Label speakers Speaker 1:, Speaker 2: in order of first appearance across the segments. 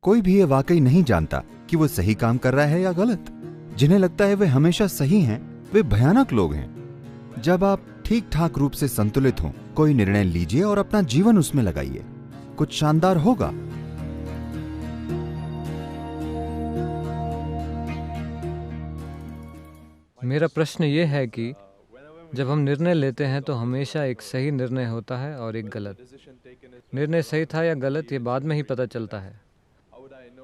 Speaker 1: कोई भी ये वाकई नहीं जानता कि वो सही काम कर रहा है या गलत। जिन्हें लगता है वे हमेशा सही हैं, वे भयानक लोग हैं। जब आप ठीक ठाक रूप से संतुलित हों, कोई निर्णय लीजिए और अपना जीवन उसमें लगाइए, कुछ शानदार होगा।
Speaker 2: मेरा प्रश्न ये है कि जब हम निर्णय लेते हैं तो हमेशा एक सही निर्णय होता है और एक गलत। निर्णय सही था या गलत ये बाद में ही पता चलता है।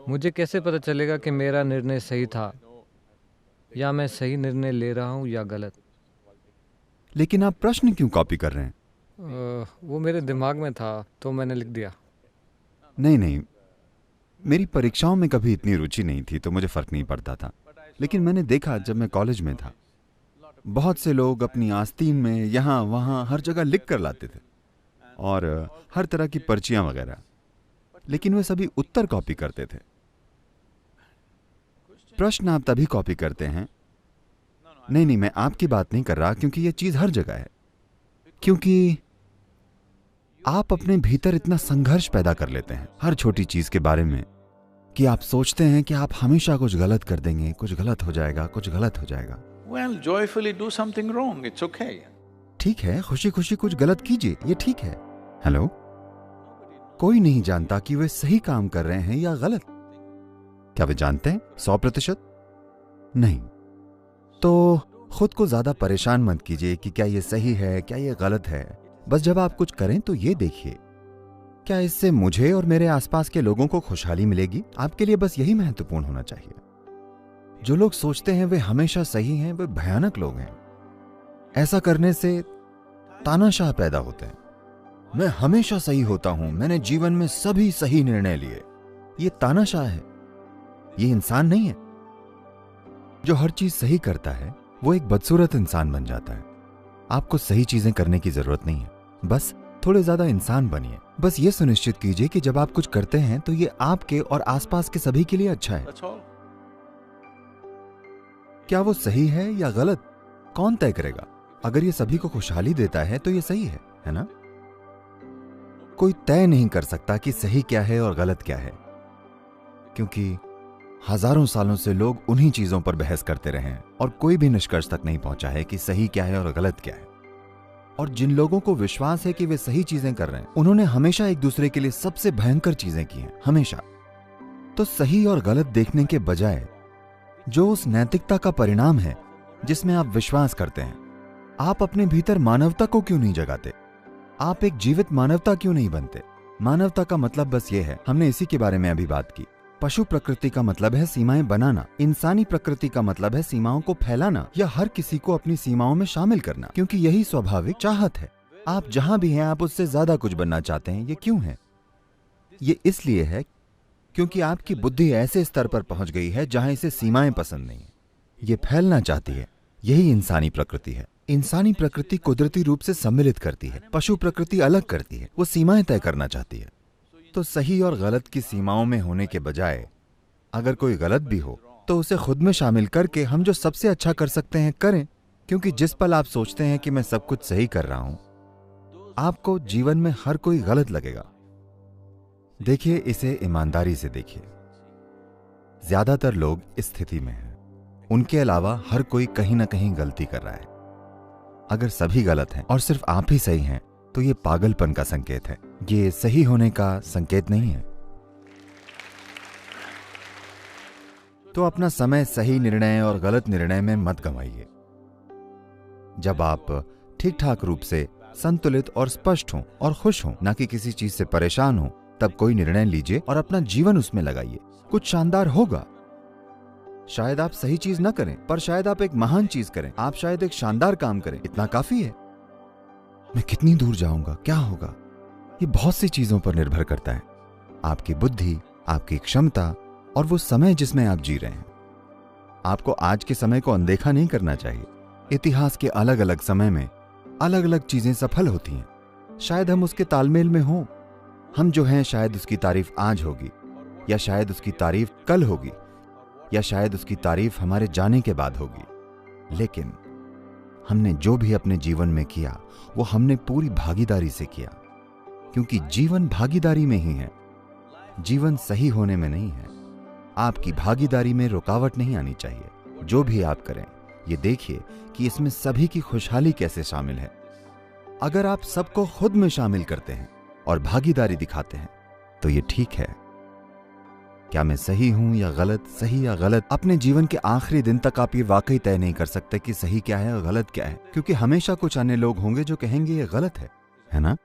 Speaker 2: मुझे कैसे पता चलेगा कि मेरा निर्णय सही था या मैं सही निर्णय ले रहा हूँ या गलत?
Speaker 1: लेकिन आप प्रश्न क्यों कॉपी कर रहे हैं?
Speaker 2: वो मेरे दिमाग में था तो मैंने लिख दिया।
Speaker 1: नहीं, मेरी परीक्षाओं में कभी इतनी रुचि नहीं थी तो मुझे फर्क नहीं पड़ता था। लेकिन मैंने देखा जब मैं कॉलेज में था, बहुत से लोग अपनी आस्तीन में यहाँ वहाँ हर जगह लिख कर लाते थे और हर तरह की पर्चियां वगैरह, लेकिन वे सभी उत्तर कॉपी करते थे। प्रश्न आप तभी कॉपी करते हैं। नहीं, मैं आपकी बात नहीं कर रहा, क्योंकि यह चीज हर जगह है। क्योंकि आप अपने भीतर इतना संघर्ष पैदा कर लेते हैं हर छोटी चीज के बारे में कि आप सोचते हैं कि आप हमेशा कुछ गलत कर देंगे, कुछ गलत हो जाएगा, कुछ गलत हो जाएगा।
Speaker 3: Well, joyfully do something wrong. It's okay.
Speaker 1: ठीक है, खुशी खुशी कुछ गलत कीजिए, ये ठीक है। हेलो, कोई नहीं जानता कि वे सही काम कर रहे हैं या गलत। क्या वे जानते हैं 100%? नहीं। तो खुद को ज्यादा परेशान मत कीजिए कि क्या ये सही है, क्या ये गलत है। बस जब आप कुछ करें तो ये देखिए, क्या इससे मुझे और मेरे आसपास के लोगों को खुशहाली मिलेगी? आपके लिए बस यही महत्वपूर्ण होना चाहिए। जो लोग सोचते हैं वे हमेशा सही हैं, वे भयानक लोग हैं। ऐसा करने से तानाशाह पैदा होते हैं। मैं हमेशा सही होता हूं, मैंने जीवन में सभी सही निर्णय लिए। ये तानाशाह है, ये इंसान नहीं है। जो हर चीज सही करता है वो एक बदसूरत इंसान बन जाता है। आपको सही चीजें करने की जरूरत नहीं है, बस थोड़े ज्यादा इंसान बनिए। बस ये सुनिश्चित कीजिए कि जब आप कुछ करते हैं तो ये आपके और आसपास के सभी के लिए अच्छा है।
Speaker 3: That's all.
Speaker 1: क्या वो सही है या गलत, कौन तय करेगा? अगर ये सभी को खुशहाली देता है तो ये सही है ना? कोई तय नहीं कर सकता कि सही क्या है और गलत क्या है, क्योंकि हजारों सालों से लोग उन्हीं चीजों पर बहस करते रहे हैं और कोई भी निष्कर्ष तक नहीं पहुंचा है कि सही क्या है और गलत क्या है। और जिन लोगों को विश्वास है कि वे सही चीजें कर रहे हैं, उन्होंने हमेशा एक दूसरे के लिए सबसे भयंकर चीजें की हैं, हमेशा। तो सही और गलत देखने के बजाय जो उस नैतिकता का परिणाम है जिसमें आप विश्वास करते हैं, आप अपने भीतर मानवता को क्यों नहीं जगाते? आप एक जीवित मानवता क्यों नहीं बनते? मानवता का मतलब बस ये है, हमने इसी के बारे में अभी बात की। पशु प्रकृति का मतलब है सीमाएं बनाना, इंसानी प्रकृति का मतलब है सीमाओं को फैलाना या हर किसी को अपनी सीमाओं में शामिल करना, क्योंकि यही स्वाभाविक चाहत है। आप जहां भी हैं आप उससे ज्यादा कुछ बनना चाहते हैं। ये क्यों है? ये इसलिए है क्योंकि आपकी बुद्धि ऐसे स्तर पर पहुंच गई है जहां इसे सीमाएं पसंद नहीं है, ये फैलना चाहती है। यही इंसानी प्रकृति है। इंसानी प्रकृति कुदरती रूप से सम्मिलित करती है, पशु प्रकृति अलग करती है, वो सीमाएं तय करना चाहती है। तो सही और गलत की सीमाओं में होने के बजाय अगर कोई गलत भी हो तो उसे खुद में शामिल करके हम जो सबसे अच्छा कर सकते हैं करें, क्योंकि जिस पल आप सोचते हैं कि मैं सब कुछ सही कर रहा हूं, आपको जीवन में हर कोई गलत लगेगा। देखिए, इसे ईमानदारी से देखिए। ज्यादातर लोग इस स्थिति में हैं, उनके अलावा हर कोई कहीं ना कहीं गलती कर रहा है। अगर सभी गलत हैं और सिर्फ आप ही सही हैं तो ये पागलपन का संकेत है, ये सही होने का संकेत नहीं है। तो अपना समय सही निर्णय और गलत निर्णय में मत गंवाइए। जब आप ठीक ठाक रूप से संतुलित और स्पष्ट हों और खुश हों, ना कि किसी चीज से परेशान हों, तब कोई निर्णय लीजिए और अपना जीवन उसमें लगाइए। कुछ शानदार होगा। शायद आप सही चीज न करें, पर शायद आप एक महान चीज करें। आप शायद एक शानदार काम करें, इतना काफी है। मैं कितनी दूर जाऊंगा, क्या होगा, ये बहुत सी चीजों पर निर्भर करता है। आपकी बुद्धि, आपकी क्षमता और वो समय जिसमें आप जी रहे हैं। आपको आज के समय को अनदेखा नहीं करना चाहिए। इतिहास के अलग अलग समय में अलग अलग चीजें सफल होती हैं। शायद हम उसके तालमेल में हों। हम जो हैं शायद उसकी तारीफ आज होगी, या शायद उसकी तारीफ कल होगी, या शायद उसकी तारीफ हमारे जाने के बाद होगी। लेकिन हमने जो भी अपने जीवन में किया वो हमने पूरी भागीदारी से किया, क्योंकि जीवन भागीदारी में ही है। जीवन सही होने में नहीं है। आपकी भागीदारी में रुकावट नहीं आनी चाहिए। जो भी आप करें, ये देखिए कि इसमें सभी की खुशहाली कैसे शामिल है। अगर आप सबको खुद में शामिल करते हैं और भागीदारी दिखाते हैं तो ये ठीक है। क्या मैं सही हूं या गलत, सही या गलत, अपने जीवन के आखिरी दिन तक आप ये वाकई तय नहीं कर सकते कि सही क्या है और गलत क्या है, क्योंकि हमेशा कुछ अन्य लोग होंगे जो कहेंगे ये गलत है ना?